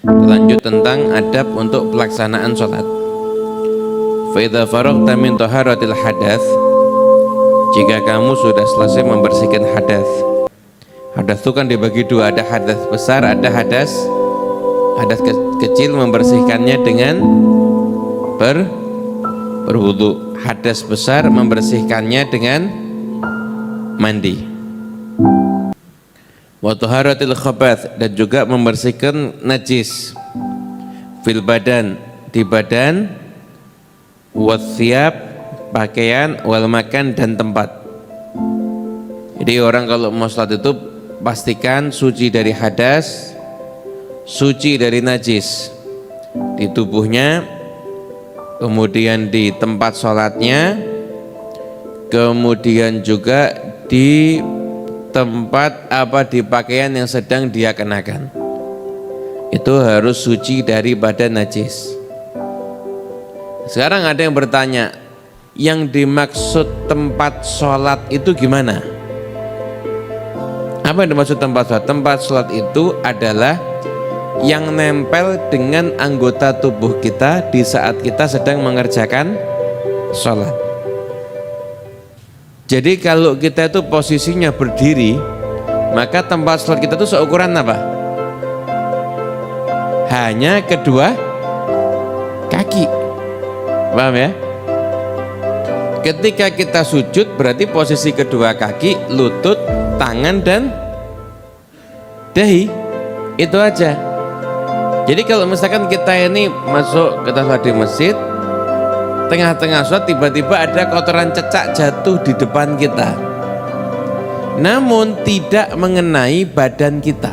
Lanjut tentang adab untuk pelaksanaan sholat. Fa idza faraghta min taharatil hadath, jika kamu sudah selesai membersihkan hadas. Hadas itu kan dibagi dua, ada hadas besar, ada hadas kecil. Membersihkannya dengan berwudu. Hadas besar membersihkannya dengan mandi. Wa taharatil khabath, dan juga membersihkan najis fil badan, di badan, wathiyab, pakaian, wal makan, dan tempat. Jadi orang kalau mau sholat itu pastikan suci dari hadas, suci dari najis di tubuhnya, kemudian di tempat sholatnya, kemudian juga di tempat di pakaian yang sedang dia kenakan. Itu harus suci dari badan najis. Sekarang ada yang bertanya, yang dimaksud tempat sholat itu gimana? Apa yang dimaksud tempat sholat? Tempat sholat itu adalah yang nempel dengan anggota tubuh kita di saat kita sedang mengerjakan sholat. Jadi kalau kita itu posisinya berdiri, maka tempat sholat kita itu seukuran apa? Hanya kedua kaki. Paham ya? Ketika kita sujud berarti posisi kedua kaki, lutut, tangan, dan dahi. Itu aja. Jadi kalau misalkan kita ini masuk ke sholat di masjid, tengah-tengah sholat tiba-tiba ada kotoran cecak jatuh di depan kita, namun tidak mengenai badan kita,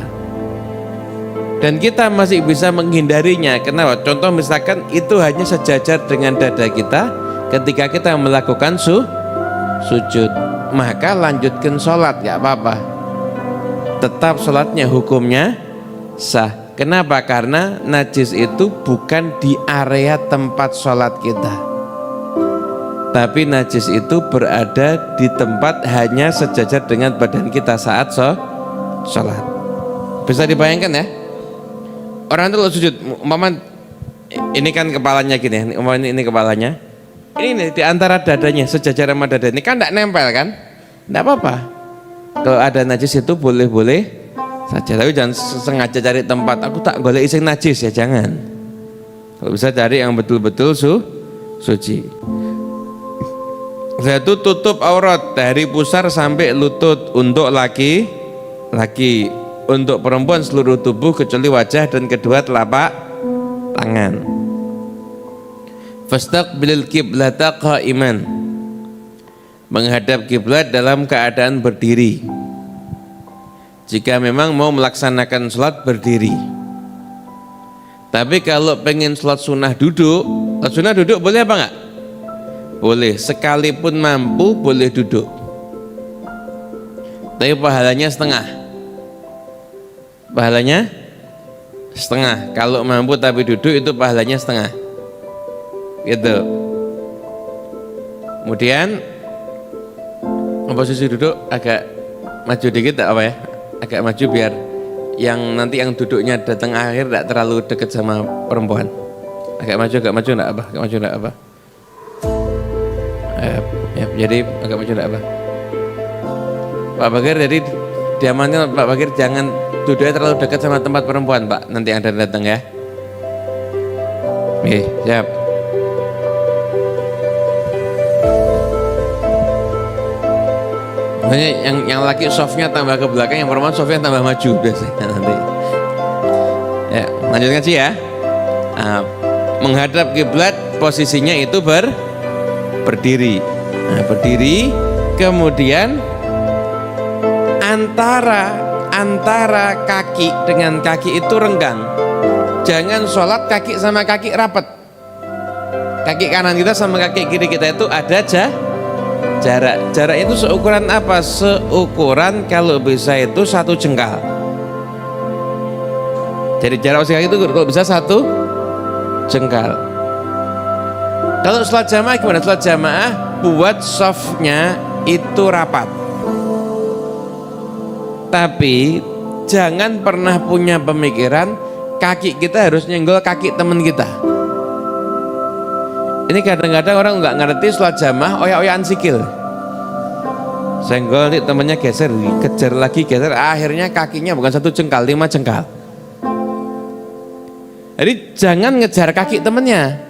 dan kita masih bisa menghindarinya. Kenapa? Contoh misalkan itu hanya sejajar dengan dada kita ketika kita melakukan sujud, maka lanjutkan sholat, gak apa-apa, tetap sholatnya hukumnya sah. Kenapa? Karena najis itu bukan di area tempat sholat kita, tapi najis itu berada di tempat hanya sejajar dengan badan kita saat sholat. Bisa dibayangkan ya? Orang itu kalau sujud, umpama ini kan kepalanya gini, umpama ini kepalanya, ini di antara dadanya, sejajar sama dada ini kan tidak nempel kan? Tidak apa-apa. Kalau ada najis itu boleh-boleh saja, tapi jangan sengaja cari tempat. Aku tak boleh isi najis, ya jangan. Kalau bisa cari yang betul-betul suci. Yaitu tutup aurat dari pusar sampai lutut untuk laki-laki, untuk perempuan seluruh tubuh kecuali wajah dan kedua telapak tangan. Fastaqbilil qiblata qa'iman, menghadap kiblat dalam keadaan berdiri. Jika memang mau melaksanakan sholat berdiri. Tapi kalau pengen sholat sunnah duduk boleh apa enggak? Boleh, sekalipun mampu boleh duduk, tapi pahalanya setengah. Kalau mampu tapi duduk itu pahalanya setengah gitu. Kemudian posisi duduk agak maju dikit, apa ya, agak maju biar yang nanti yang duduknya datang akhir tidak terlalu dekat sama perempuan. Agak maju enggak apa? Ya, jadi agak maju enggak apa? Pak Bagir, jadi diamankan Pak Bagir jangan duduknya terlalu dekat sama tempat perempuan, Pak, nanti yang datang ya. Oke, siap. Makanya yang laki softnya tambah ke belakang, yang perempuan softnya tambah maju biasanya nanti. Ya, lanjutkan sih ya. Menghadap kiblat posisinya itu berdiri. Nah, berdiri, kemudian antara kaki dengan kaki itu renggang. Jangan sholat kaki sama kaki rapat. Kaki kanan kita sama kaki kiri kita itu ada jarak itu seukuran apa? Seukuran kalau bisa itu 1 jengkal. Jadi jarak posisi kaki itu kalau bisa 1 jengkal. Kalau sholat jamaah gimana? Sholat jamaah buat softnya itu rapat, tapi jangan pernah punya pemikiran kaki kita harus nyenggol kaki teman kita. Ini kadang-kadang orang nggak ngerti sholat jamaah oyak-oyakan sikil. Senggol nih temennya geser, kejar lagi geser, akhirnya kakinya bukan 1 jengkal, 5 jengkal. Jadi jangan ngejar kaki temennya.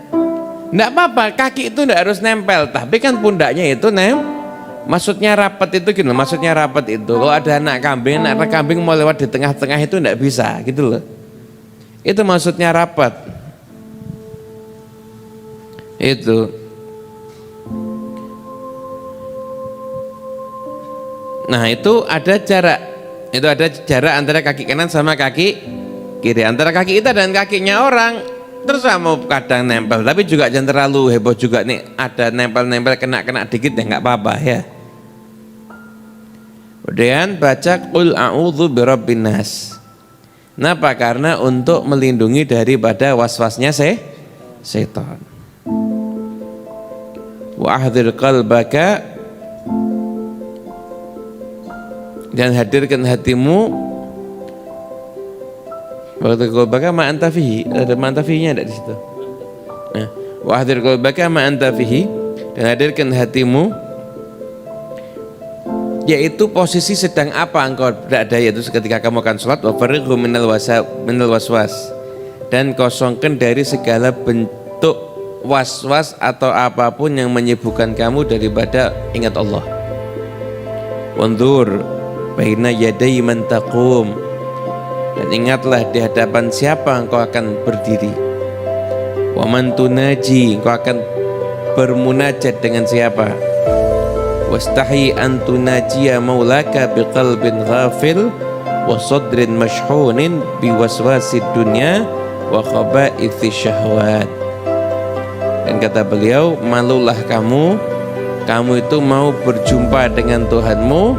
Nggak apa-apa, kaki itu nggak harus nempel, tapi kan pundaknya itu maksudnya rapat itu gitu, maksudnya rapat itu. Kalau ada anak kambing mau lewat di tengah-tengah itu nggak bisa gitu loh. Itu maksudnya rapat. Itu. Nah itu ada jarak. Itu ada jarak antara kaki kanan sama kaki kiri. Antara kaki kita dan kakinya orang terus mau kadang nempel, tapi juga jangan terlalu heboh juga nih. Ada nempel-nempel kena dikit ya nggak apa-apa ya. Kemudian baca qul a'udzu birabbin nas. Kenapa? Karena untuk melindungi daripada waswasnya setan. Wa ahdzir qalbaka, dan hadirkan hatimu. Waktu qalbaka ma anta fihi, ada ma anta fihi-nya ada di situ. Nah, wa ahdzir qalbaka ma anta fihi, dan hadirkan hatimu, yaitu posisi sedang apa engkau berada, yaitu ketika kamu akan sholat. Wa farighu minal waswas, dan kosongkan dari segala bentuk waswas atau apapun yang menyibukkan kamu daripada ingat Allah. Wanzur baina yadai man taqum, dan ingatlah di hadapan siapa engkau akan berdiri. Wa man tunaji, engkau akan bermunajat dengan siapa. Wastahi an tunajiya maulaka biqalbin ghafil wa sadrin mashhunin biwaswasid dunya wa khaba'ithis syahwat. Dan kata beliau, malulah kamu itu mau berjumpa dengan Tuhanmu,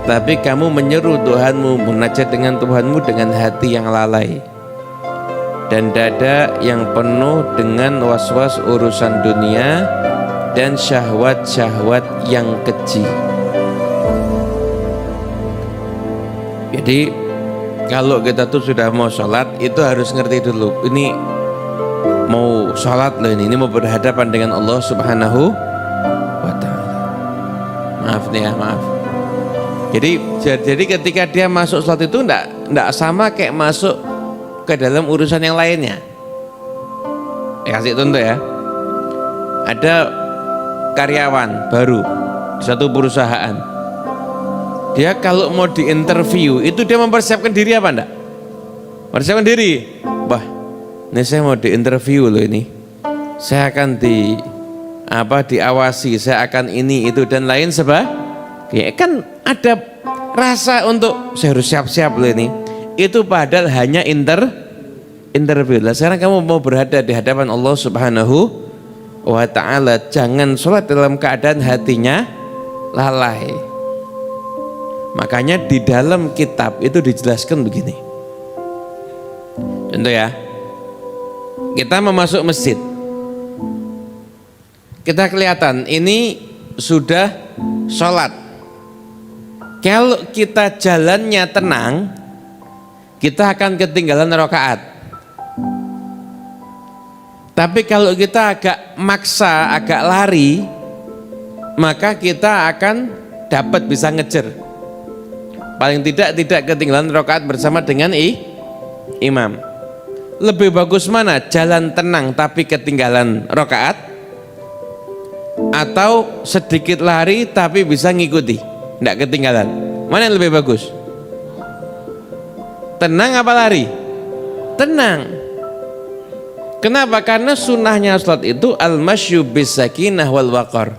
tapi kamu menyeru Tuhanmu, munajat dengan Tuhanmu dengan hati yang lalai dan dada yang penuh dengan waswas urusan dunia dan syahwat-syahwat yang keji. Jadi kalau kita tuh sudah mau sholat itu harus ngerti dulu, ini mau sholat loh, ini mau berhadapan dengan Allah Subhanahu wa ta'ala. Maaf nih ya, maaf. Jadi ketika dia masuk sholat itu enggak sama kayak masuk ke dalam urusan yang lainnya. Kasih contoh ya. Ada karyawan baru di satu perusahaan. Dia kalau mau diinterview itu dia mempersiapkan diri apa enggak? Mempersiapkan diri. Wah, ini saya mau diinterview loh ini. Saya akan diawasi, saya akan ini itu dan lain sebagainya. Kan ada rasa untuk saya harus siap-siap loh ini. Itu padahal hanya interview. Lah sekarang kamu mau berada di hadapan Allah Subhanahu wa ta'ala, jangan sholat dalam keadaan hatinya lalai. Makanya di dalam kitab itu dijelaskan begini. Contoh ya, kita mau masuk masjid, kita kelihatan ini sudah sholat. Kalau kita jalannya tenang, kita akan ketinggalan rakaat. Tapi kalau kita agak maksa, agak lari, maka kita akan dapat bisa ngejar. Paling tidak ketinggalan rakaat bersama dengan imam. Lebih bagus mana? Jalan tenang tapi ketinggalan rakaat, atau sedikit lari tapi bisa ngikuti, tidak ketinggalan? Mana yang lebih bagus? Tenang apa lari? Tenang. Kenapa? Karena sunnahnya sholat itu al-masyu bis-sakinah wal waqar.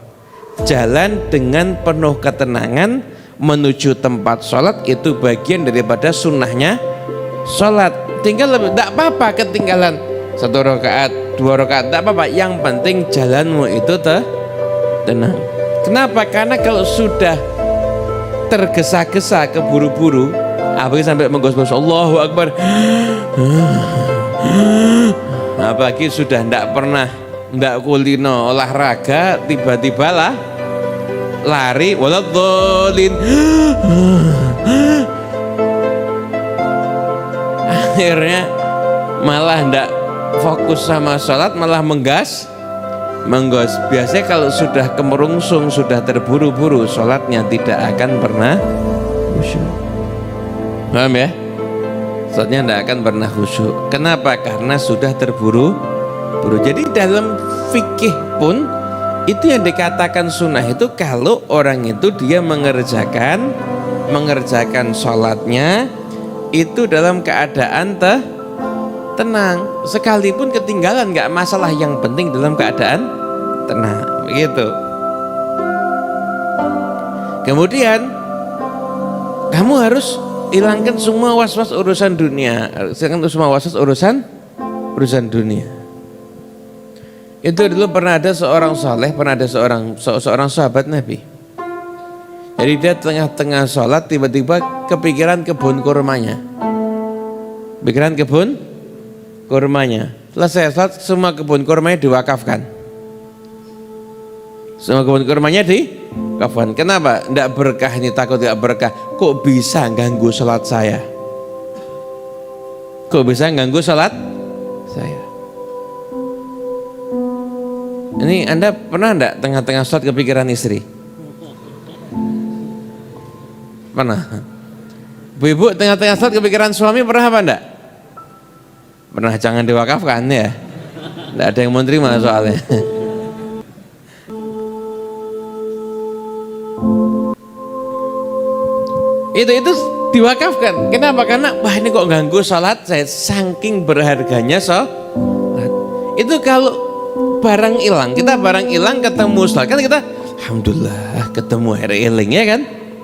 Jalan dengan penuh ketenangan menuju tempat sholat itu bagian daripada sunnahnya sholat. Tinggal lebih, tidak apa-apa ketinggalan 1 rakaat, 2 rakaat, tidak apa-apa. Yang penting jalanmu itu tenang. Kenapa? Karena kalau sudah tergesa-gesa, keburu-buru, apalagi sampai menggos-gos Allahu Akbar, apalagi sudah tidak kulino olahraga, tiba-tiba lah lari waladhdallin, akhirnya malah ndak fokus sama sholat, malah menggos. Biasanya kalau sudah kemerungsung, sudah terburu-buru, sholatnya tidak akan pernah khusyuk. Paham ya? Sholatnya tidak akan pernah khusyuk. Kenapa? Karena sudah terburu-buru. Jadi dalam fikih pun itu yang dikatakan sunnah itu kalau orang itu dia mengerjakan sholatnya itu dalam keadaan tenang, sekalipun ketinggalan nggak masalah, yang penting dalam keadaan tenang, begitu. Kemudian kamu harus hilangkan semua was-was urusan dunia, hilangkan semua was-was urusan dunia. Itu dulu pernah ada seorang saleh, pernah ada seorang sahabat Nabi. Jadi dia tengah-tengah sholat tiba-tiba kepikiran kebun kurmanya. Pikiran kebun kurmanya. Selesai sholat semua kebun kurmanya diwakafkan. Semua kebun kurmanya diwakafkan. Kenapa? Tidak berkah ini, takut tidak berkah. Kok bisa ganggu sholat saya? Kok bisa ganggu sholat saya? Ini Anda pernah enggak tengah-tengah sholat kepikiran istri? Pernah? Bu-ibu tengah-tengah sholat kepikiran suami pernah apa enggak? Pernah, jangan diwakafkan ya. Enggak ada yang mau terima soalnya. Itu diwakafkan. Kenapa? Karena wah ini kok ganggu sholat saya, saking berharganya sholat. Itu kalau barang hilang, kita barang hilang ketemu sholat kan kita alhamdulillah ketemu hari eling ya kan.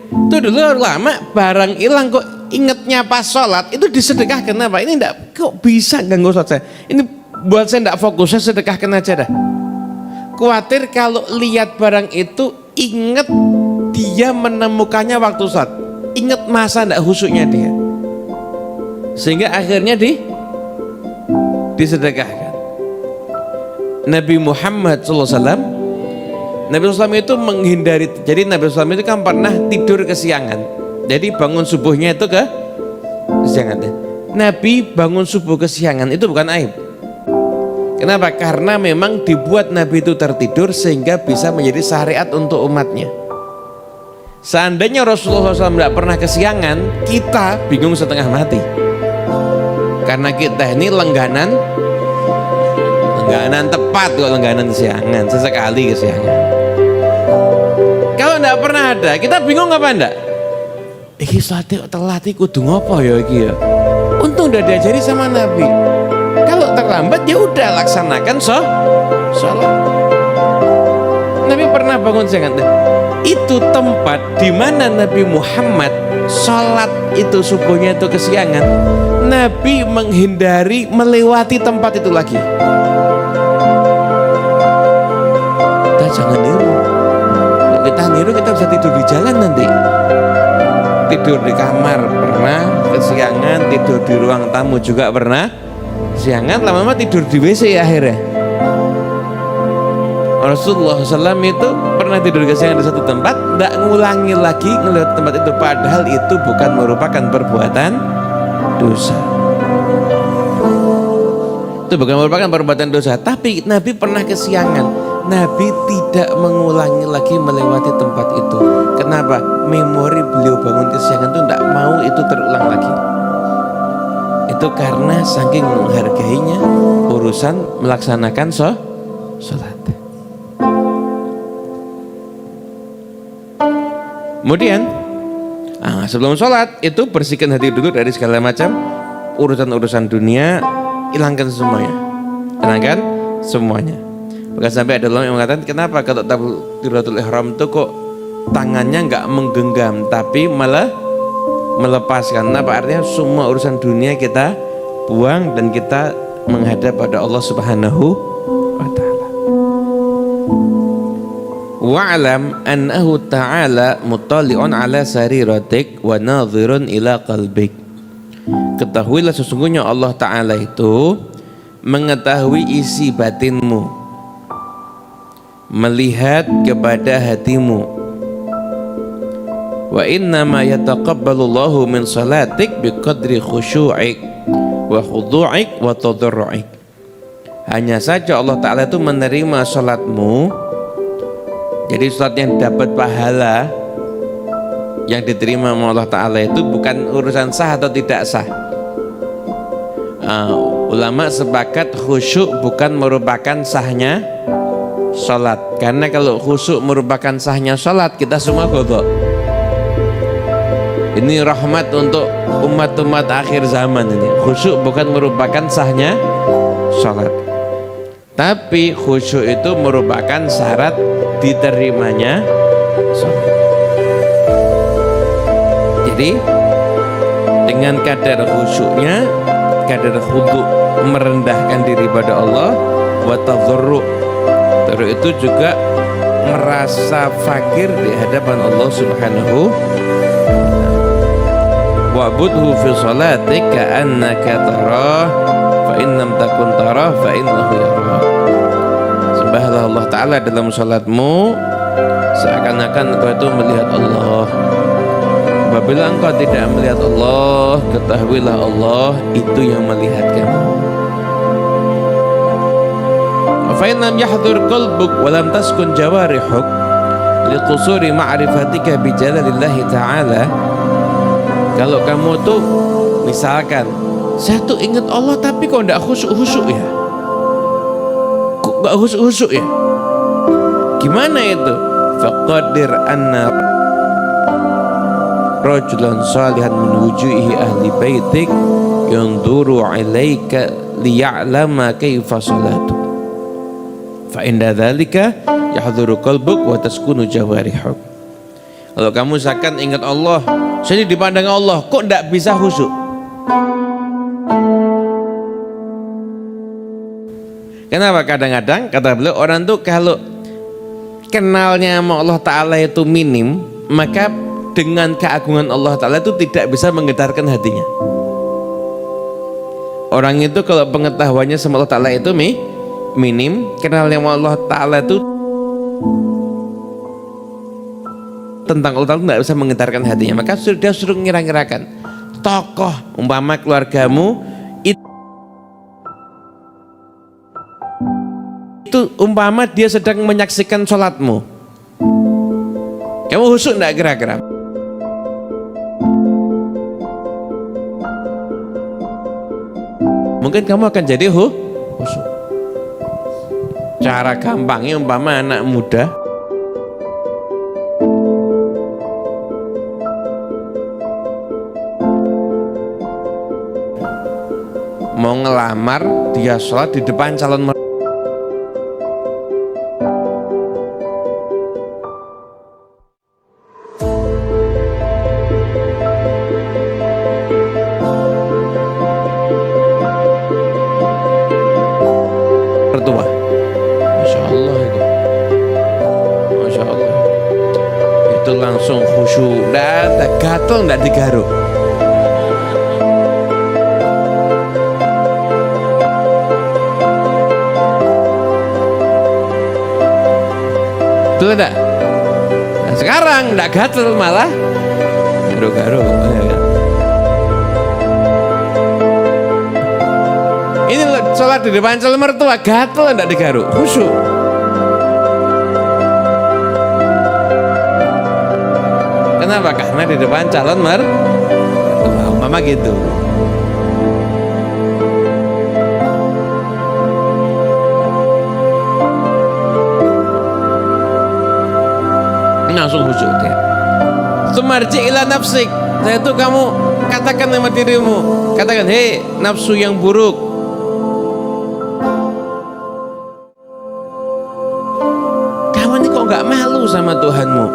Itu dulu lama barang hilang kok ingetnya pas sholat itu disedekahkan. Kenapa? Ini enggak, kok bisa ganggu sholat saya, ini buat saya enggak fokus, saya sedekahkan aja dah. Khawatir kalau lihat barang itu inget dia menemukannya waktu sholat, inget masa enggak khusyuknya dia, sehingga akhirnya disedekahkan. Nabi Muhammad SAW, Nabi SAW itu menghindari, jadi Nabi SAW itu kan pernah tidur kesiangan, jadi bangun subuhnya itu kesiangan. Nabi bangun subuh kesiangan itu bukan aib. Kenapa? Karena memang dibuat Nabi itu tertidur sehingga bisa menjadi syariat untuk umatnya. Seandainya Rasulullah SAW tidak pernah kesiangan, kita bingung setengah mati, karena kita ini langganan tepat kok, langganan kesiangan, sesekali kesiangan. Kalau enggak pernah ada, kita bingung apa enggak? Iki sholat telat kudu ngopo ya iki ya. Untung udah diajari sama Nabi. Kalau terlambat ya udah laksanakan sholat. Nabi pernah bangun kesiangan. Itu tempat di mana Nabi Muhammad sholat itu subuhnya itu kesiangan. Nabi menghindari melewati tempat itu lagi. Jangan niru. Kalau kita niru kita bisa tidur di jalan nanti. Tidur di kamar pernah kesiangan, tidur di ruang tamu juga pernah kesiangan, lama-lama tidur di WC akhirnya. Rasulullah SAW itu pernah tidur kesiangan di satu tempat, tidak ngulangi lagi ngelihat tempat itu, padahal itu bukan merupakan perbuatan dosa. Itu bukan merupakan perbuatan dosa, tapi Nabi pernah kesiangan. Nabi tidak mengulangi lagi melewati tempat itu. Kenapa? Memori beliau bangun kesiangan itu tidak mau itu terulang lagi. Itu karena saking menghargainya urusan melaksanakan sholat. Kemudian sebelum sholat itu bersihkan hati dulu dari segala macam urusan-urusan dunia, hilangkan semuanya. Bahkan sampai ada ulama yang mengatakan, kenapa kalau takbiratul ihram itu kok tangannya nggak menggenggam tapi malah melepaskan? Kenapa? Artinya semua urusan dunia kita buang dan kita menghadap pada Allah Subhanahu wa ta'ala. Wa'lam annahu ta'ala muttali'un ala sariratik wa nadhirun ila qalbik. Ketahuilah sesungguhnya Allah Ta'ala itu mengetahui isi batinmu, melihat kepada hatimu. Wa innama yataqabbalullahu min salatik biqadri khusyu'ik wa khudu'ik wa tadarru'ik. Hanya saja Allah Ta'ala itu menerima sholatmu. Jadi sholat yang dapat pahala, yang diterima oleh Allah Ta'ala itu bukan urusan sah atau tidak sah. Ulama sepakat khusyuk bukan merupakan sahnya sholat. Karena kalau khusyuk merupakan sahnya sholat, kita semua godok. Ini rahmat untuk umat-umat akhir zaman ini. Khusyuk bukan merupakan sahnya sholat, tapi khusyuk itu merupakan syarat diterimanya sholat. Jadi dengan kadar khusyuknya, kadar khudu', merendahkan diri pada Allah, wa tadharru', terus itu juga merasa fakir di hadapan Allah Subhanahu wa'budhu fi sholatik ka'annaka tarah fa in lam takun tarah fa innahu yarah. Sembahlah Allah Ta'ala dalam sholatmu seakan-akan engkau itu melihat Allah. Apabila engkau tidak melihat Allah, ketahuilah Allah itu yang melihat kamu. Fa in lam yahdhur qalbuk wa lam taskun jawarihuk liqusuri ma'rifatika bi jalalillahi ta'ala. Kalau kamu tuh misalkan, saya tuh ingat Allah tapi kok enggak khusyuk-khusyuk ya, kok enggak khusyuk-khusyuk ya, gimana itu? Faqadir anna rajulan salihan min wujuhi ahli baitik yanduru ilaika liya'lama kaifa salatu fa inda dzalika yahdhuru qalbuk wa taskunu jawarihuk. Kalau kamu misalkan ingat Allah, jadi dipandang Allah, kok enggak bisa khusyuk? Kenapa? Kadang-kadang kata beliau, orang tuh kalau kenalnya sama Allah Ta'ala itu minim, maka dengan keagungan Allah Ta'ala itu tidak bisa menggetarkan hatinya. Orang itu kalau pengetahuannya sama Allah Ta'ala itu minim, kenalnya sama Allah Ta'ala itu tentang Allah Ta'ala tidak bisa menggetarkan hatinya, maka dia suruh ngira-ngirakan tokoh umpama keluargamu itu umpama dia sedang menyaksikan sholatmu, kamu khusyuk tidak kira-kira? Mungkin kamu akan jadi khusyuk. Cara gampangnya umpama anak muda mau ngelamar, dia sholat di depan calon mertua. Masya Allah itu, Masya Allah itu langsung khusyuk, tidak gatel, tidak digaruk. Betul enggak? Nah, sekarang enggak gatel, malah garu-garu. Ini loh, sholat di depan calon mertua, gatel enggak digaruk, khusyuk. Kenapa? Karena di depan calon mertua, mama gitu. Langsung khusyuk dia. Sumarji ila nafsik. Saya itu kamu katakan sama dirimu, katakan, hei nafsu yang buruk, kamu ini kok nggak malu sama Tuhanmu?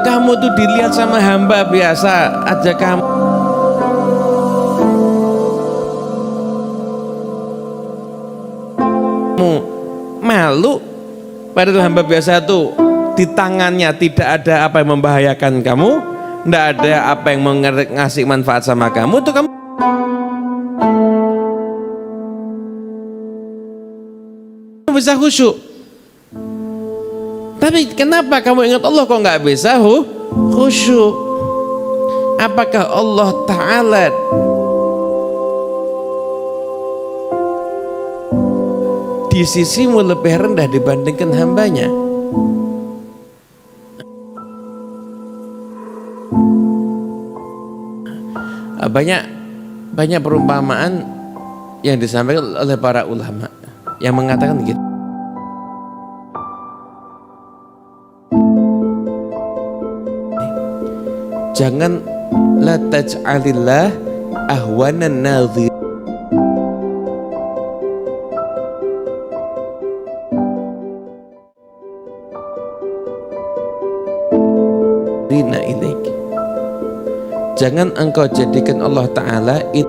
Kamu tuh dilihat sama hamba biasa aja kamu malu, padahal hamba biasa tuh di tangannya tidak ada apa yang membahayakan kamu, tidak ada apa yang ngasih manfaat sama kamu, tuh kamu bisa khusyuk. Tapi kenapa kamu ingat Allah kok nggak bisa khusyuk? Apakah Allah Ta'ala di sisimu lebih rendah dibandingkan hambanya. Banyak perumpamaan yang disampaikan oleh para ulama yang mengatakan gitu. Jangan la taj'alillah ahwanan nadhir. Jangan engkau jadikan Allah Ta'ala itu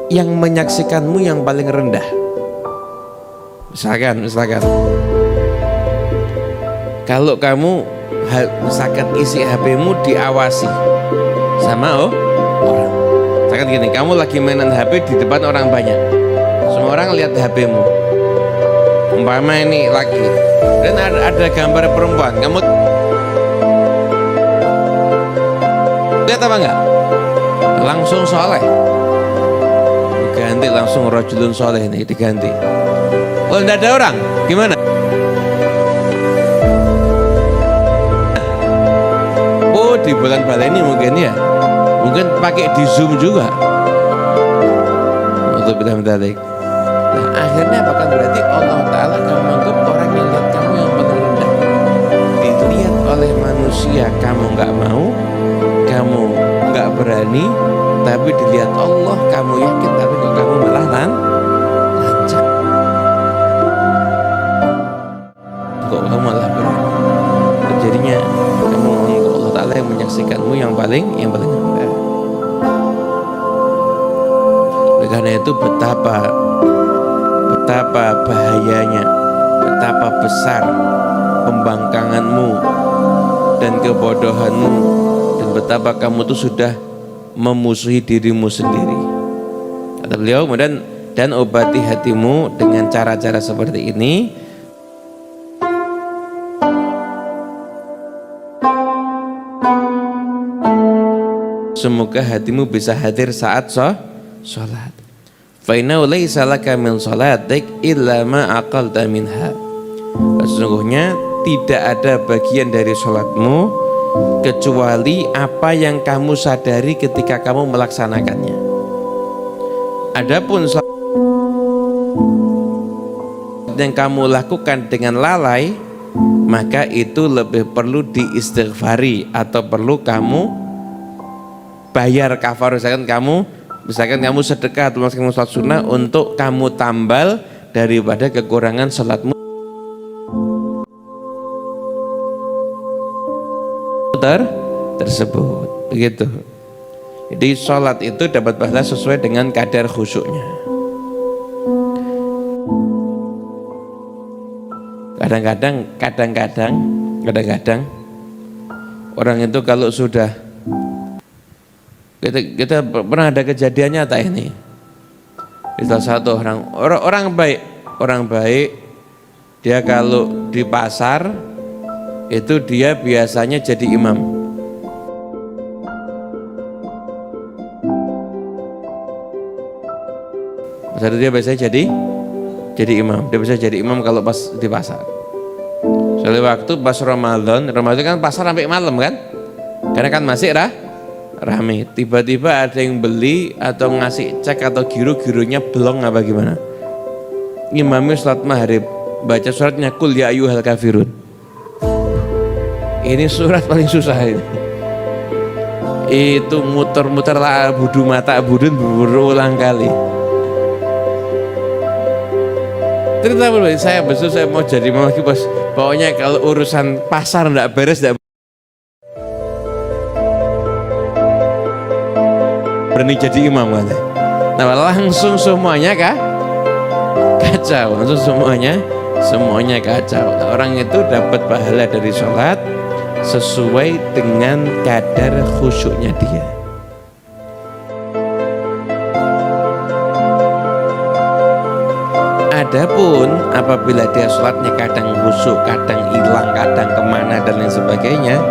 yang menyaksikanmu yang paling rendah. Misalkan kalau kamu misalkan isi HP-mu diawasi sama orang. Misalkan gini, kamu lagi mainan HP di depan orang banyak, semua orang lihat HP-mu. Umpama ini laki dan ada gambar perempuan, kamu lihat apa enggak? Langsung soleh, diganti langsung rajulun soleh, ini diganti. Kalau tidak ada orang, gimana? Oh, di bulan baleni mungkin ya, mungkin pakai di zoom juga untuk bilang medalik. Nah, akhirnya apakah berarti Allah Ta'ala kamu menganggap orang yang lihat kamu yang paling rendah, dilihat oleh manusia kamu nggak mau, kamu nggak berani, tapi dilihat Allah kamu yakin, tapi kok kamu malah lancar, kok kamu malah berani. Jadinya kamu menganggap Allah Ta'ala yang menyaksikanmu yang paling rendah. Oleh karena itu betapa bahayanya, betapa besar pembangkanganmu dan kebodohanmu, dan betapa kamu itu sudah memusuhi dirimu sendiri. Kata beliau, dan obati hatimu dengan cara-cara seperti ini. Semoga hatimu bisa hadir saat sholat. Fainau laisa laka min shalatik illa ma aqalta minha. Sesungguhnya tidak ada bagian dari sholatmu kecuali apa yang kamu sadari ketika kamu melaksanakannya. Adapun sholat yang kamu lakukan dengan lalai, maka itu lebih perlu diistighfari atau perlu kamu bayar kafar. Misalkan kamu sedekah atau melaksanakan sholat sunnah untuk kamu tambal daripada kekurangan sholatmu tersebut. Begitu. Jadi sholat itu dapat pahala sesuai dengan kadar khusyuknya. Kadang-kadang orang itu kalau sudah kita pernah ada kejadian nyata ini. Salah satu orang baik, dia kalau di pasar itu dia biasanya jadi imam. Pasar dia biasanya jadi imam. Dia bisa jadi imam kalau pas di pasar. Soalnya waktu pas Ramadan kan pasar sampai malam kan? Karena kan masih rame, tiba-tiba ada yang beli atau ngasih cek atau gironya belum apa gimana, imamnya sholat maghrib baca suratnya kul ya ayyuhal kafirun. Ini surat paling susah ini. Itu muter-muter lah budu mata budun berulang kali. Cerita saya besok saya mau jadi imam lagi bos. Pokoknya kalau urusan pasar enggak beres, berani jadi imam kan. Nah langsung semuanya kacau, semuanya kacau. Nah, orang itu dapat pahala dari sholat sesuai dengan kadar khusyuknya dia. Adapun apabila dia sholatnya kadang khusyuk, kadang hilang, kadang kemana dan lain sebagainya,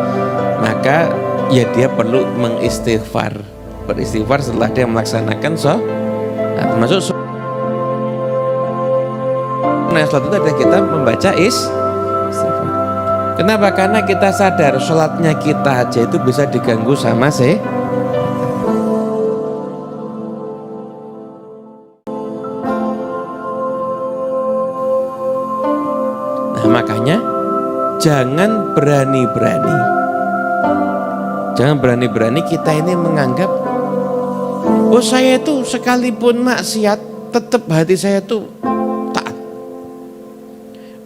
maka ya dia perlu mengistighfar. beristighfar setelah dia melaksanakan sholat. Termasuk nah, sholat itu adalah kita membaca istighfar. Kenapa? Karena kita sadar sholatnya kita aja itu bisa diganggu sama Nah, makanya jangan berani-berani kita ini menganggap, oh saya itu sekalipun maksiat tetap hati saya itu taat.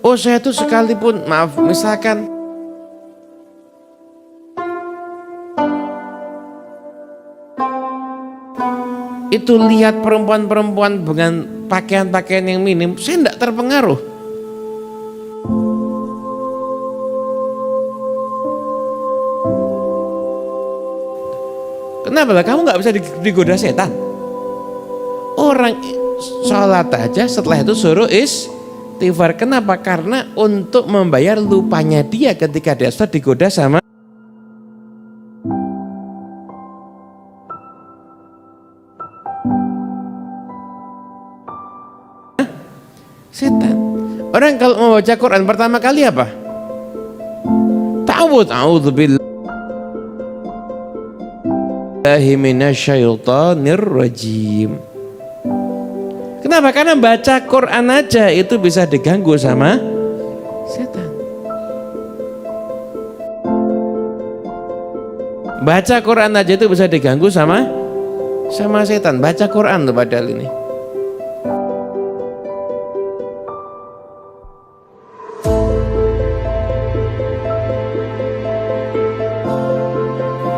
Oh saya itu sekalipun, maaf misalkan itu lihat perempuan-perempuan dengan pakaian-pakaian yang minim, saya tidak terpengaruh. Kenapa lah kamu nggak bisa digoda setan? Orang sholat aja setelah itu suruh istighfar. Kenapa? Karena untuk membayar lupanya dia ketika dia sholat digoda sama setan. Orang kalau membaca Quran pertama kali apa? A'udzubillahi minasyaitonir rajim. Kenapa? Karena baca Quran aja itu bisa diganggu sama setan. Baca Quran aja itu bisa diganggu sama setan. Baca Quran tuh padahal ini.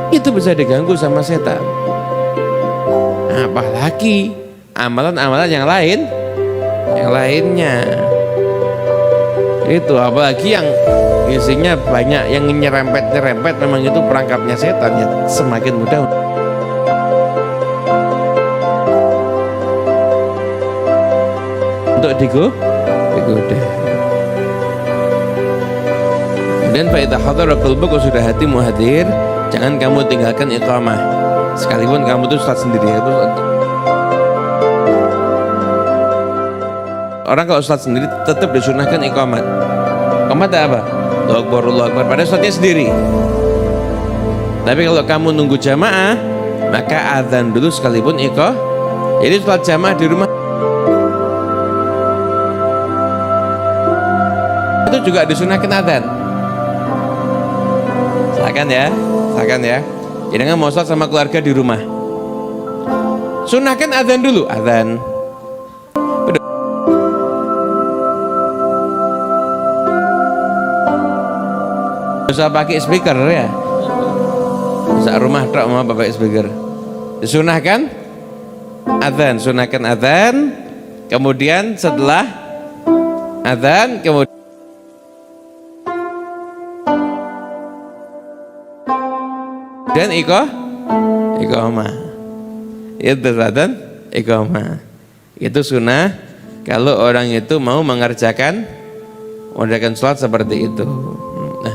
Itu bisa diganggu sama setan. Apalagi amalan-amalan yang lainnya. Itu apalagi yang isinya banyak yang nyerempet, memang itu perangkapnya setan, ya semakin mudah untuk digoda. Kemudian fa idza hadara qalbuka, sudah hatimu hadir, jangan kamu tinggalkan iqamah sekalipun kamu tuh sholat sendiri. Orang kalau sholat sendiri tetap disunahkan iqamat. Iqamat apa? Allahu Akbar pada sholatnya sendiri. Tapi kalau kamu nunggu jamaah, maka adzan dulu sekalipun iqamah. Jadi sholat jamaah di rumah itu juga disunahkan adzan. Silakan ya. Jangan mau sholat sama keluarga di rumah, sunahkan adzan dulu, adzan. Usah pakai speaker ya, usah rumah tak mau pakai speaker. Disunahkan adzan, kemudian setelah adzan kemudian iqamah. Itu adzan, iqamah. Itu sunnah kalau orang itu mau mengerjakan sholat seperti itu. Nah,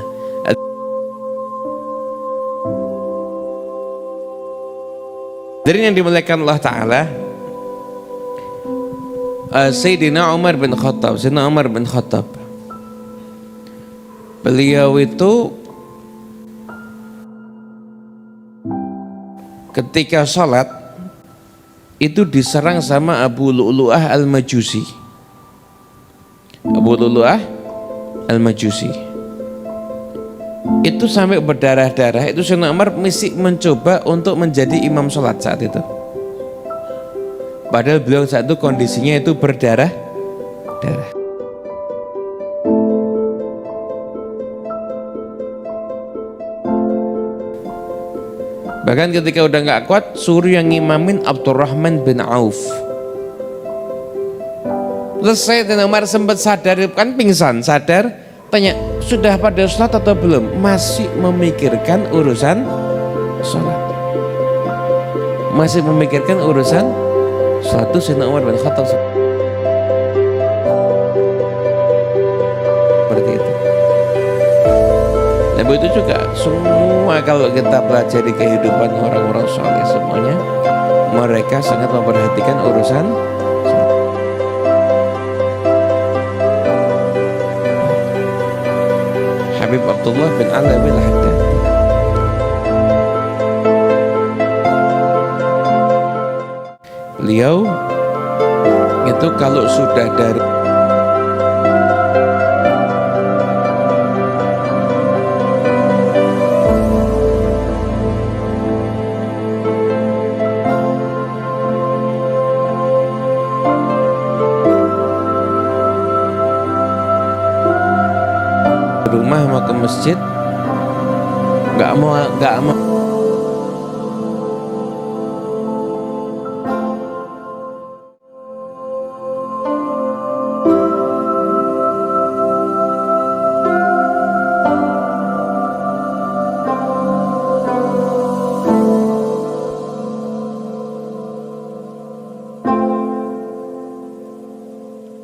dari yang dimuliakan Allah Ta'ala, Sayyidina Umar bin Khattab, beliau itu ketika sholat itu diserang sama Abu Lu'lu'ah al-Majusi. Itu sampai berdarah-darah. Itu Sayyidina Umar mesti mencoba untuk menjadi imam sholat saat itu. Padahal beliau saat itu kondisinya itu berdarah-darah. Bahkan ketika udah nggak kuat, suruh yang ngimamin Abdurrahman bin Auf. Selesai, Sayyidina Umar sempat sadar, kan pingsan, sadar, tanya, sudah pada sholat atau belum? Masih memikirkan urusan sholat. Sholat itu Sayyidina Umar bin Khattab seperti itu. Tapi itu juga semua kalau kita pelajari kehidupan orang-orang soleh semuanya mereka sangat memperhatikan urusan. Habib Abdullah bin Alawi Al-Haddad, beliau itu kalau sudah dari rumah mau ke masjid, nggak mau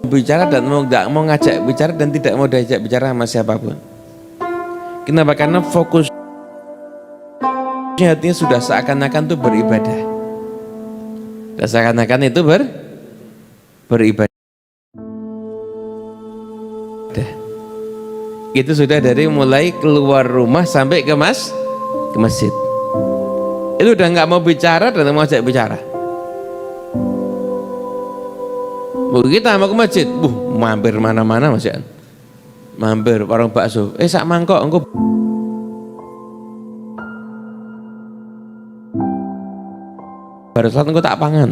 bicara dan nggak mau ngajak bicara dan tidak mau diajak bicara sama siapapun. Kenapa? Karena fokus hatinya sudah seakan-akan itu beribadah. Dan seakan-akan itu beribadah. Itu sudah dari mulai keluar rumah sampai ke masjid. Itu udah nggak mau bicara dan mau ajak bicara. Kita mau ke masjid, mampir mana-mana Mas Yan. Mampir warung bakso, sak mangkok engko baru saat engko tak pangan.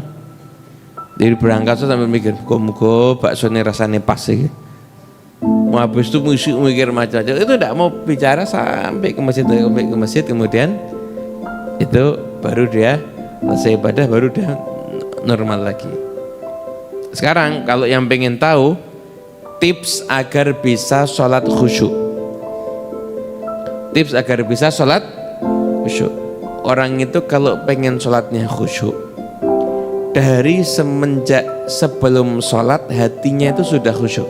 Dari berangkat sambil mikir, muga bakso ini rasanya pas iki. Habis itu mikir macam-macam. Itu tidak mau bicara sampai ke masjid, kemudian itu baru dia selesai ibadah, baru dia normal lagi. Sekarang kalau yang pengen tahu tips agar bisa sholat khusyuk, tips agar bisa sholat khusyuk, orang itu kalau pengen sholatnya khusyuk, dari semenjak sebelum sholat hatinya itu sudah khusyuk.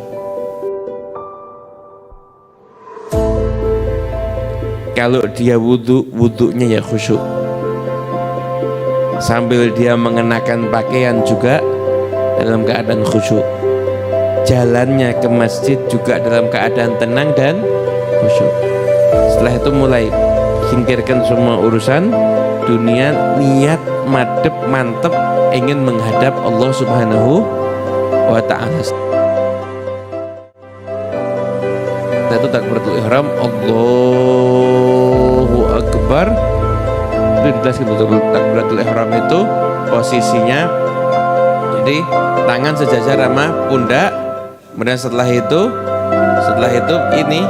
Kalau dia wudhunya ya khusyuk, sambil dia mengenakan pakaian juga dalam keadaan khusyuk, jalannya ke masjid juga dalam keadaan tenang dan khusyuk. Setelah itu mulai singkirkan semua urusan dunia, niat madep mantep ingin menghadap Allah Subhanahu wa ta'ala. Itu takbiratul ihram, Allahu Akbar. Itu dijelaskan betul, takbiratul ihram itu posisinya jadi tangan sejajar sama pundak, kemudian setelah itu ini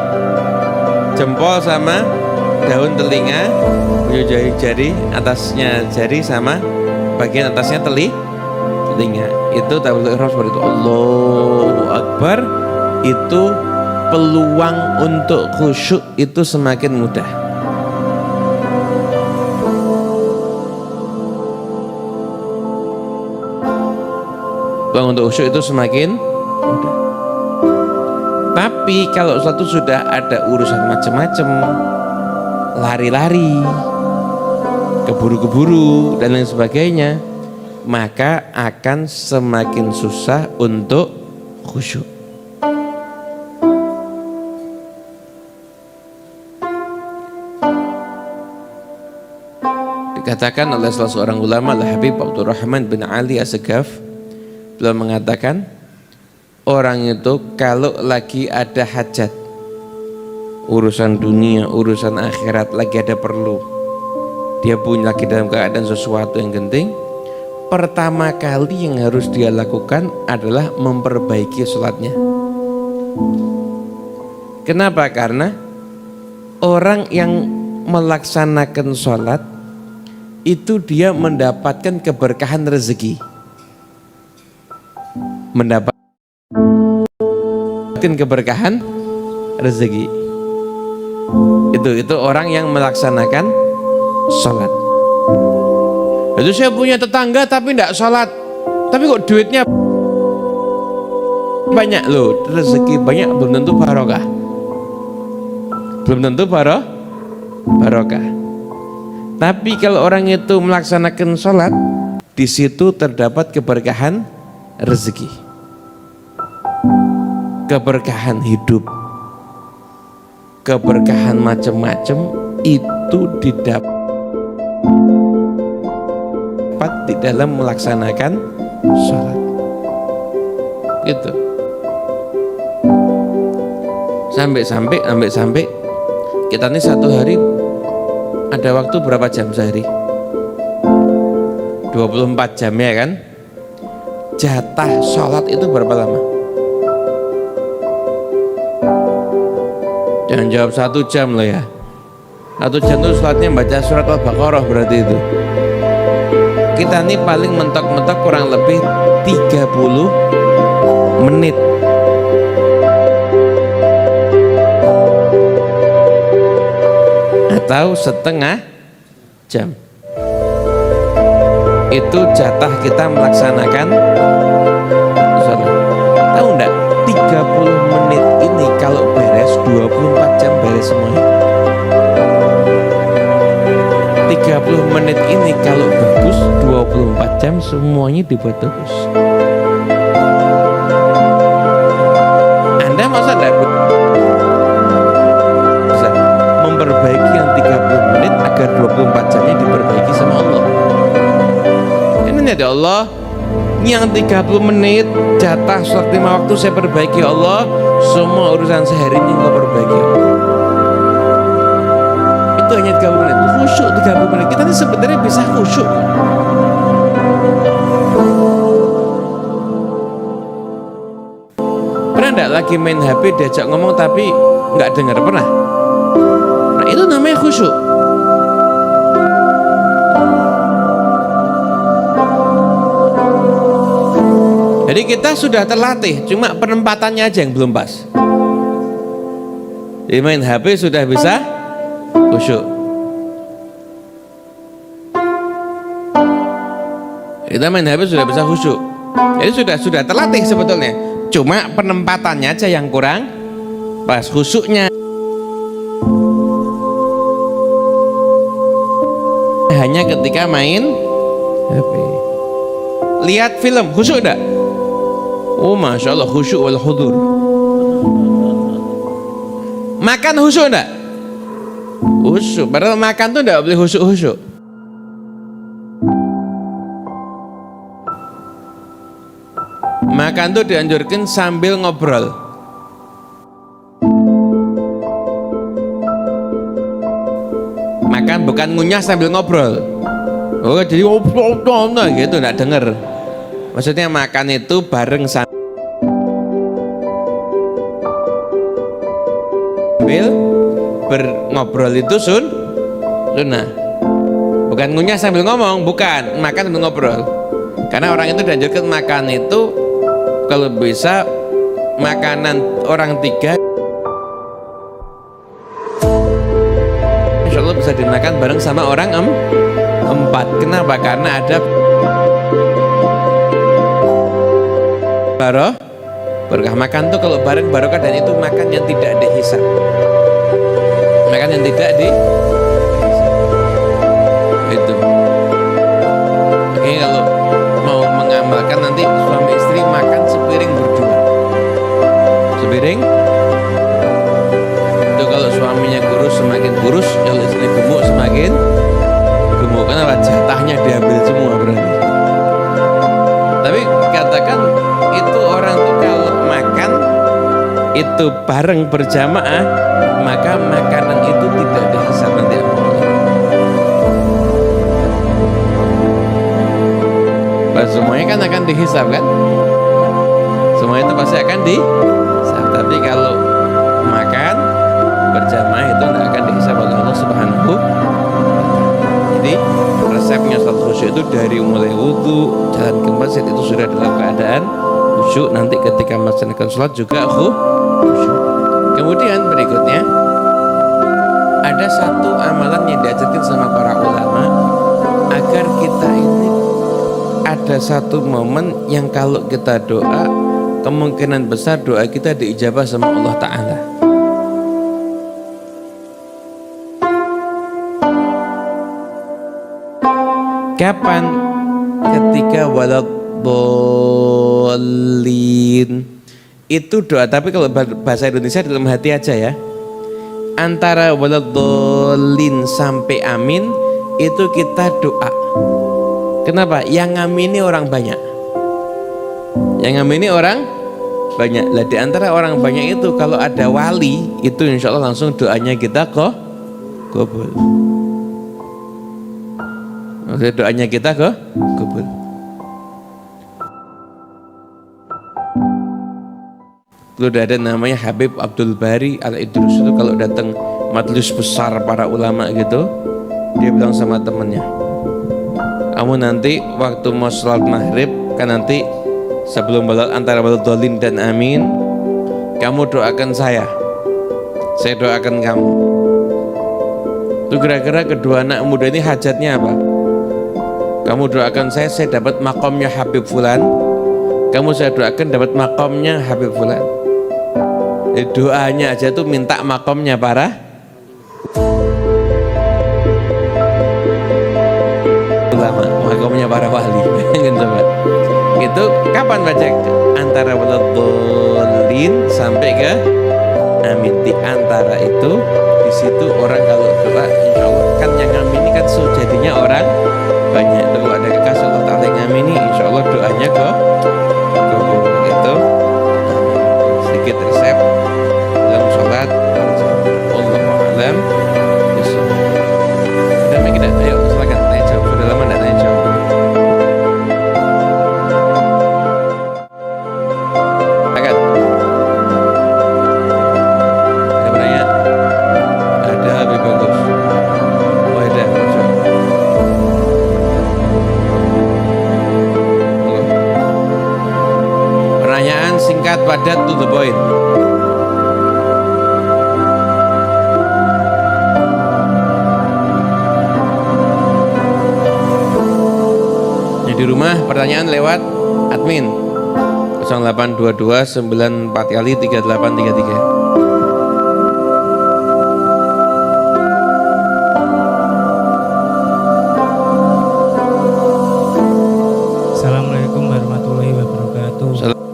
jempol sama daun telinga, jari atasnya jari sama bagian atasnya telinga. Itu takbiratul ihram seperti itu. Allahu Akbar. Itu peluang untuk khusyuk itu semakin mudah. Peluang untuk khusyuk itu semakin mudah. Tapi kalau suatu sudah ada urusan macam-macam, lari-lari, keburu-keburu dan lain sebagainya, maka akan semakin susah untuk khusyuk. Dikatakan oleh salah seorang ulama, Habib Abdurrahman bin Ali As-Segaf, beliau mengatakan, orang itu kalau lagi ada hajat, urusan dunia, urusan akhirat, lagi ada perlu, dia punya lagi dalam keadaan sesuatu yang genting, pertama kali yang harus dia lakukan adalah memperbaiki sholatnya. Kenapa? Karena orang yang melaksanakan sholat itu dia mendapatkan keberkahan rezeki, mendapatkan keberkahan rezeki. Itu orang yang melaksanakan sholat. Itu saya punya tetangga tapi tidak sholat, tapi kok duitnya banyak loh, rezeki banyak belum tentu barokah, belum tentu barokah. Tapi kalau orang itu melaksanakan sholat, Di situ terdapat keberkahan rezeki, keberkahan hidup, keberkahan macam-macam itu didapat di dalam melaksanakan sholat. Gitu. Sampai kita ini satu hari ada waktu berapa jam sehari? 24 jam ya kan? Jatah sholat itu berapa lama? Jangan jawab 1 jam loh ya. 1 jam itu sholatnya baca surat Al-Baqarah berarti itu. Kita ini paling mentok-mentok kurang lebih 30 menit. Atau setengah jam. Itu jatah kita melaksanakan sholat. Tahu enggak? 30 menit ini kalau beres 24 jam beres semuanya. 30 menit ini kalau bagus 24 jam semuanya dibuat bagus. Anda masa enggak bisa memperbaiki yang 30 menit agar 24 jamnya diperbaiki sama Allah? Ya Allah, yang 30 menit jatah sholat 5 waktu saya perbaiki Allah, semua urusan sehari ini engkau perbaiki Allah. Itu hanya 30 menit, khusyuk 30 menit. Kita ini sebenarnya bisa khusyuk. Pernah enggak lagi main HP diajak ngomong tapi enggak dengar? Pernah? Nah itu namanya khusyuk. Jadi kita sudah terlatih, cuma penempatannya aja yang belum pas. Di main HP sudah bisa khusyuk. Kita main HP sudah bisa khusyuk. Jadi sudah terlatih sebetulnya. Cuma penempatannya aja yang kurang pas, khusyuknya hanya ketika main HP. Lihat film khusyuk enggak? Oh masya Allah, khusyuk wal hudur. Makan khusyuk enggak? Khusyuk, padahal makan tuh enggak boleh khusyuk-khusyuk. Makan tuh dianjurkan sambil ngobrol. Makan bukan ngunyah sambil ngobrol. Oh jadi ngobrol gitu, enggak denger. Maksudnya makan itu bareng sambil berngobrol itu sunnah. Bukan ngunyah sambil ngomong, bukan, makan sambil ngobrol. Karena orang itu dianjurkan makan itu kalau bisa makanan orang 3 insya Allah bisa dimakan bareng sama orang 4. Kenapa? Karena ada berkah. Makan tuh kalau bareng barokah, dan itu makan yang tidak dihisap, makan yang tidak dihisap itu. Oke, kalau mau mengamalkan nanti suami istri makan sepiring berdua, sepiring itu. Kalau suaminya kurus semakin kurus, kalau istri gemuk semakin gemuk. Kenapa? Jatahnya diambil semua berarti. Tapi katakan itu orang tuh kalau makan itu bareng berjamaah, maka makanan itu tidak dihisap nanti Allah. Semuanya kan akan dihisap kan? Semuanya itu pasti akan dihisap. Tapi kalau makan berjamaah itu tidak akan dihisap oleh Allah Subhanahu. Jadi resepnya salat khusyuk itu dari mulai wudu, jalan ke masjid itu sudah dalam keadaan khusyuk. Nanti ketika melaksanakan sholat juga khusyuk. Kemudian berikutnya ada satu amalan yang diajarkan sama para ulama agar kita ini ada satu momen yang kalau kita doa kemungkinan besar doa kita diijabah sama Allah Ta'ala. Kapan? ketika waladhdallin itu doa, tapi kalau bahasa Indonesia dalam hati aja ya. Antara waladhdallin sampai amin itu kita doa. Kenapa? Yang ngamini orang banyak. Yang ngamini orang banyak. Lah di antara orang banyak itu kalau ada wali itu insya Allah langsung doanya kita kabul. Maksudnya doanya kita kabul. Lu udah ada namanya Habib Abdul Bari Al-Idrus, itu kalau datang majelis besar para ulama gitu, dia bilang sama temennya, kamu nanti waktu mau sholat maghrib kan, nanti sebelum antara waladhdallin dan amin, kamu doakan saya doakan kamu. Itu kira-kira kedua anak muda ini hajatnya apa? Kamu doakan saya dapat makomnya Habib Fulan, kamu saya doakan dapat makomnya Habib Fulan. Doanya aja tuh minta makomnya para ulama, makomnya para wali. Coba itu kapan baca antara waladhdallin sampai ke amin, di antara itu di situ orang kalau doa insya Allah kan yang ngamini kan jadinya orang banyak. Itu kalau ada kasih Allah Ta'ala yang ngamini insya Allah doanya kok itu sedikit resep dalam sholat. Wallahu a'lam bishawab. Udah kita ayo silakan tanya jawab. Sudah lama enggak tanya jawab. Silakan. Ada penanya? Ada, lebih bagus. Oh ada, masya Allah. Pertanyaan singkat padat to the point. Di rumah pertanyaan lewat admin 0822 94 kali 3833. Assalamualaikum warahmatullahi wabarakatuh. Assalamualaikum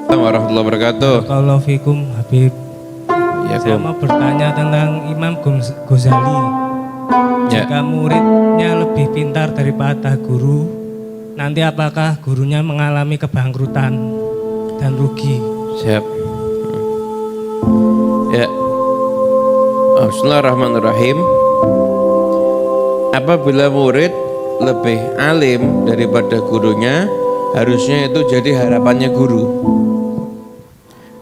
warahmatullahi wabarakatuh. Barakallahu fikum Habib. Ya, Saya mau bertanya tentang Imam Ghazali. Ya. Jika muridnya lebih pintar daripada guru, nanti apakah gurunya mengalami kebangkrutan dan rugi? Siap. Ya. Bismillahirrahmanirrahim. Apabila murid lebih alim daripada gurunya, harusnya itu jadi harapannya guru.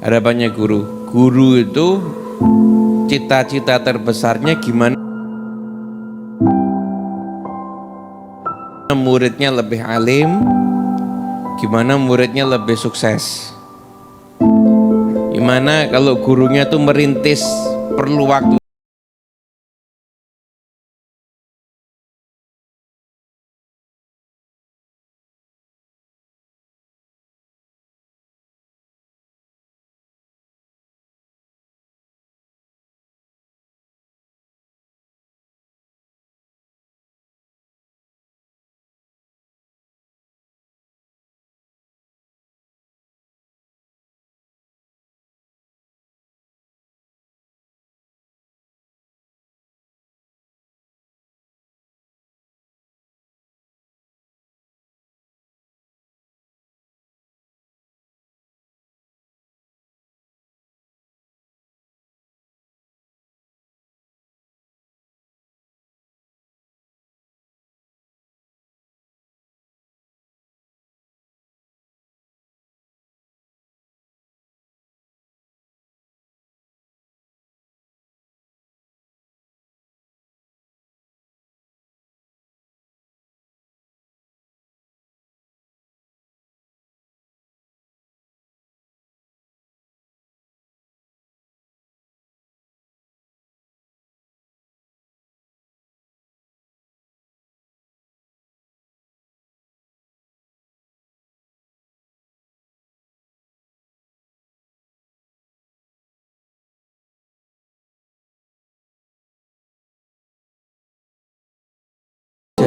Harapannya guru. Guru itu cita-cita terbesarnya gimana muridnya lebih alim, gimana muridnya lebih sukses. Gimana kalau gurunya tuh merintis, perlu waktu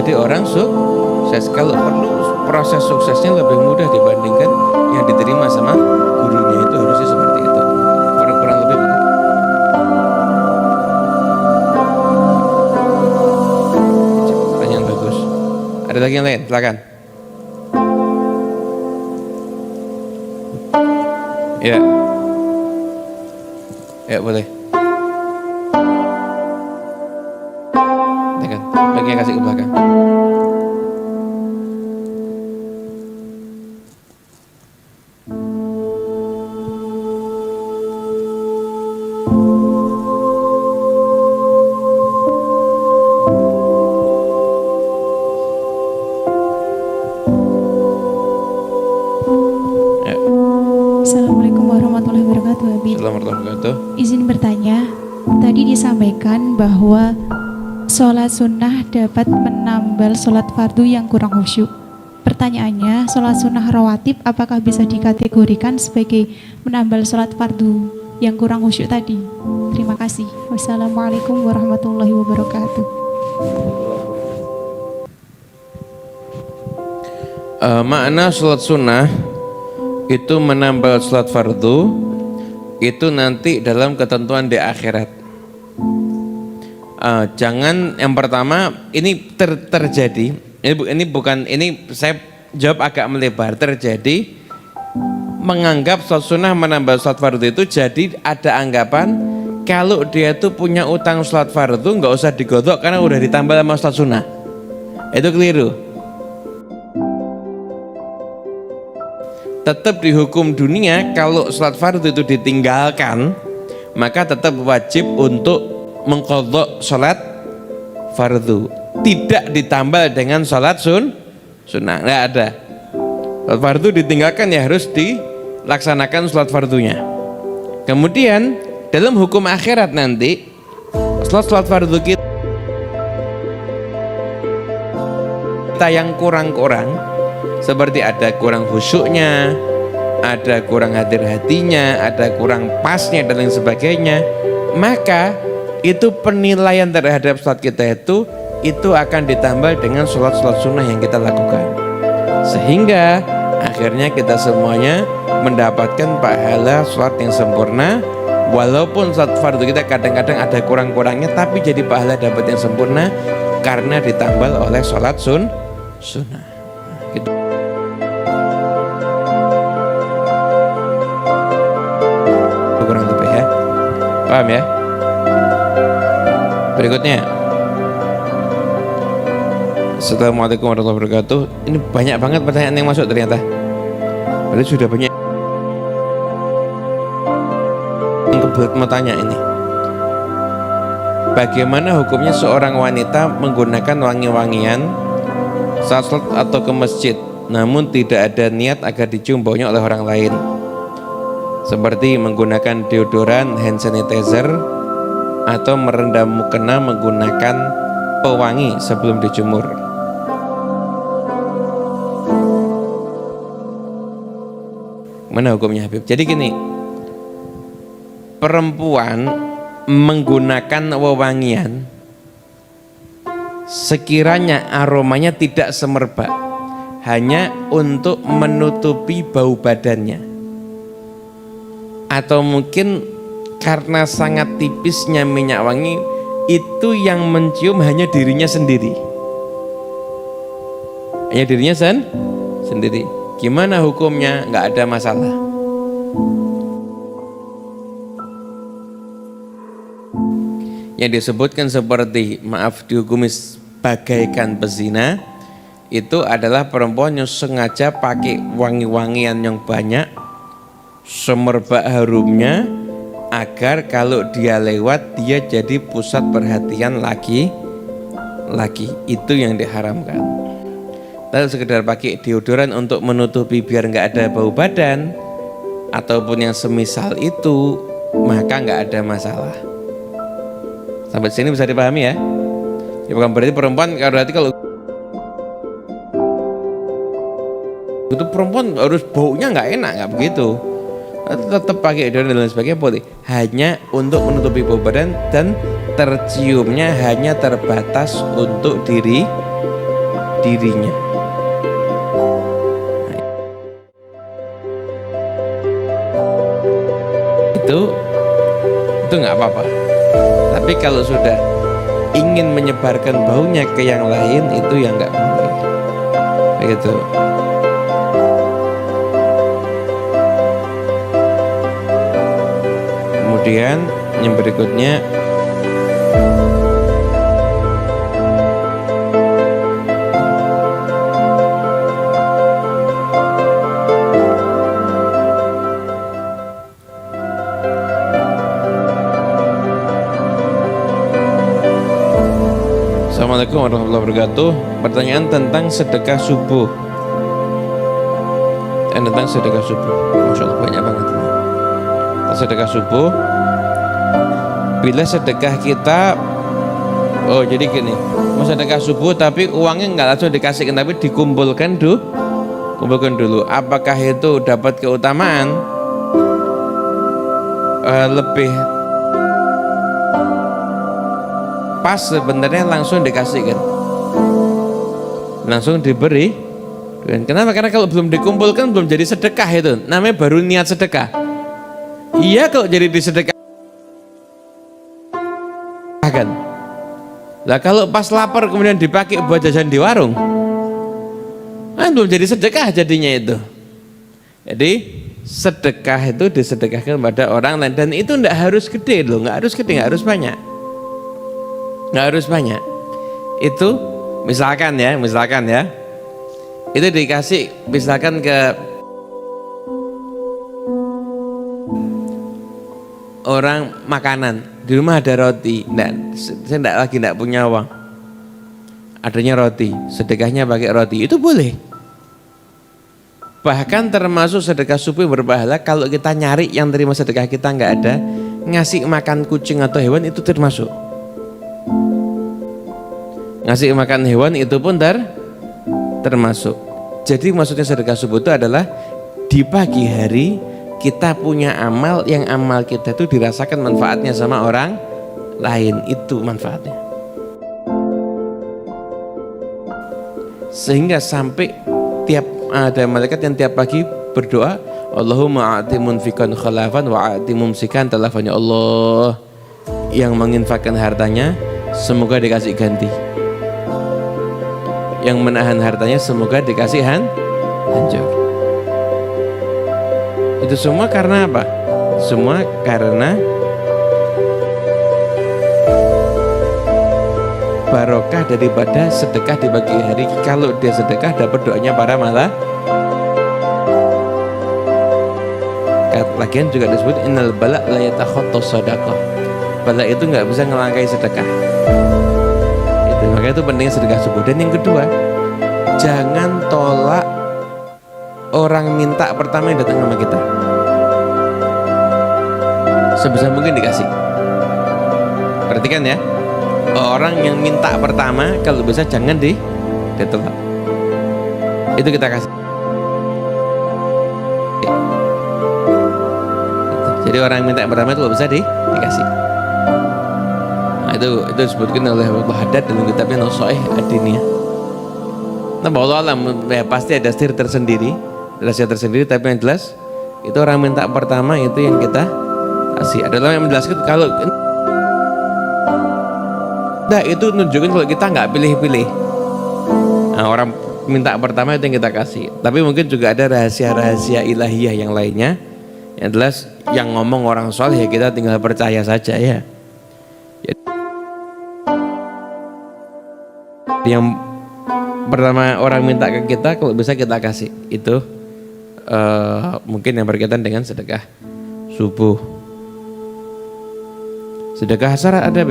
menjadi orang sukses. Kalau perlu proses suksesnya lebih mudah dibandingkan yang diterima sama gurunya, itu harusnya seperti itu. Kurang lebih begitu. Pertanyaan bagus. Ada lagi yang lain? Silakan. Ya. Ya boleh. Tekan. Bagian kasih ke belakang. Assalamualaikum warahmatullahi wabarakatuh, Habib. Assalamualaikum warahmatullahi wabarakatuh. Izin bertanya, tadi disampaikan bahwa sholat sunnah dapat menambal sholat fardu yang kurang khusyuk. Pertanyaannya, sholat sunnah rawatib apakah bisa dikategorikan sebagai menambal sholat fardu yang kurang khusyuk tadi? Terima kasih. Wassalamualaikum warahmatullahi wabarakatuh. Makna sholat sunnah itu menambal sholat fardu itu nanti dalam ketentuan di akhirat. Jangan yang pertama ini terjadi. Ini saya jawab agak melebar. Terjadi menganggap sholat sunnah menambal sholat fardu itu, jadi ada anggapan kalau dia itu punya utang sholat fardu nggak usah digodok karena udah ditambal sama sholat sunnah. Itu keliru. Tetap dihukum dunia kalau sholat fardu itu ditinggalkan, maka tetap wajib untuk mengqadha sholat fardu, tidak ditambal dengan sholat sunnah. Nggak ada. Sholat fardu ditinggalkan ya harus dilaksanakan sholat fardunya. Kemudian dalam hukum akhirat nanti sholat fardu kita yang kurang-kurang, seperti ada kurang khusyuknya, ada kurang hati-hatinya, ada kurang pasnya dan lain sebagainya, maka itu penilaian terhadap sholat kita itu akan ditambah dengan sholat sunnah yang kita lakukan, sehingga akhirnya kita semuanya mendapatkan pahala sholat yang sempurna. Walaupun sholat fardu kita kadang-kadang ada kurang-kurangnya, tapi jadi pahala dapat yang sempurna karena ditambal oleh sholat sunnah. Gitu. Kurang lebih ya, paham ya? Berikutnya, Assalamualaikum warahmatullahi wabarakatuh. Ini banyak banget pertanyaan yang masuk ternyata. Padahal sudah banyak yang kebelet mau tanya ini. Bagaimana hukumnya seorang wanita menggunakan wangi-wangian saat sholat atau ke masjid, namun tidak ada niat agar dicium baunya oleh orang lain, seperti menggunakan deodoran, hand sanitizer, atau merendam mukena menggunakan pewangi sebelum dijemur. Mana hukumnya, Habib? Jadi gini, perempuan menggunakan wewangian sekiranya aromanya tidak semerbak, hanya untuk menutupi bau badannya, atau mungkin karena sangat tipisnya minyak wangi itu yang mencium hanya dirinya sendiri, sendiri. Gimana hukumnya? Nggak ada masalah. Yang disebutkan seperti, maaf dihukumi bagaikan pezina, itu adalah perempuan yang sengaja pakai wangi-wangian yang banyak, semerbak harumnya, agar kalau dia lewat dia jadi pusat perhatian laki. Itu yang diharamkan. Lalu sekedar pakai deodoran untuk menutupi biar nggak ada bau badan ataupun yang semisal itu, maka nggak ada masalah. Sampai sini bisa dipahami ya? Ya bukan berarti perempuan, berarti kalau itu perempuan harus baunya nggak enak, nggak begitu. Tetap pakai deodoran dan lain sebagainya boleh, hanya untuk menutupi bau badan dan terciumnya hanya terbatas untuk diri dirinya. Itu nggak apa-apa. Tapi kalau sudah ingin menyebarkan baunya ke yang lain, itu yang nggak boleh. Begitu. Kemudian yang berikutnya, Assalamualaikum warahmatullahi wabarakatuh. Pertanyaan tentang sedekah subuh. Tentang sedekah subuh. Masya Allah, banyak banget. Sedekah subuh. Bila sedekah kita, oh jadi gini, mau sedekah subuh tapi uangnya nggak langsung dikasihkan, tapi dikumpulkan dulu. Apakah itu dapat keutamaan? Lebih pas sebenarnya langsung dikasihkan, langsung diberi. Kenapa? Karena kalau belum dikumpulkan belum jadi sedekah, itu namanya baru niat sedekah. Iya, kalau jadi disedekah kan. Lah kalau pas lapar kemudian dipakai buat jajan di warung, kan belum jadi sedekah jadinya itu. Jadi sedekah itu disedekahkan pada orang lain, dan itu nggak harus gede loh, nggak harus gede, nggak harus banyak. Itu misalkan ya, itu dikasih misalkan ke orang makanan, di rumah ada roti, saya tidak punya uang, adanya roti, sedekahnya pakai roti, itu boleh. Bahkan termasuk sedekah subuh yang berpahala. Kalau kita nyari yang terima sedekah kita nggak ada, ngasih makan kucing atau hewan itu termasuk. Ngasih makan hewan itu pun termasuk. Jadi maksudnya sedekah subuh itu adalah di pagi hari kita punya amal, yang amal kita itu dirasakan manfaatnya sama orang lain, itu manfaatnya. Sehingga sampai tiap ada malaikat yang tiap pagi berdoa, Allahumma a'ti munfiqan khalafan wa a'ti mumsikan talafan. Ya Allah, yang menginfakkan hartanya semoga dikasih ganti, yang menahan hartanya semoga dikasih hancur. Itu semua karena apa? Semua karena barokah daripada sedekah di pagi hari. Kalau dia sedekah dapat doanya para malaikat. Lagian juga disebut innal bala la yatakhattas shadaqah. Bala itu nggak bisa ngelangkai sedekah. Itu makanya itu penting sedekah subuh. Dan yang kedua, jangan tolak orang minta pertama yang datang sama kita. Sebisa mungkin dikasih. Perhatikan ya, orang yang minta pertama kalau bisa jangan ditolak. Itu kita kasih. Jadi orang yang minta pertama itu kalau bisa dikasih. Nah, itu disebutkan oleh Allah Haddad dalam kitabnya Nasaih Ad-Diniyah. Nah, Allah alam ya, pasti ada sir tersendiri, rahasia tersendiri, tapi yang jelas itu orang minta pertama itu yang kita kasih. Adalah yang menjelaskan kalau itu nunjukin kalau kita nggak pilih-pilih. Nah, orang minta pertama itu yang kita kasih. Tapi mungkin juga ada rahasia-rahasia ilahiyah yang lainnya. Yang jelas yang ngomong orang soleh ya kita tinggal percaya saja ya. Yang pertama orang minta ke kita kalau bisa kita kasih. Itu mungkin yang berkaitan dengan sedekah subuh. Sedekah asar ada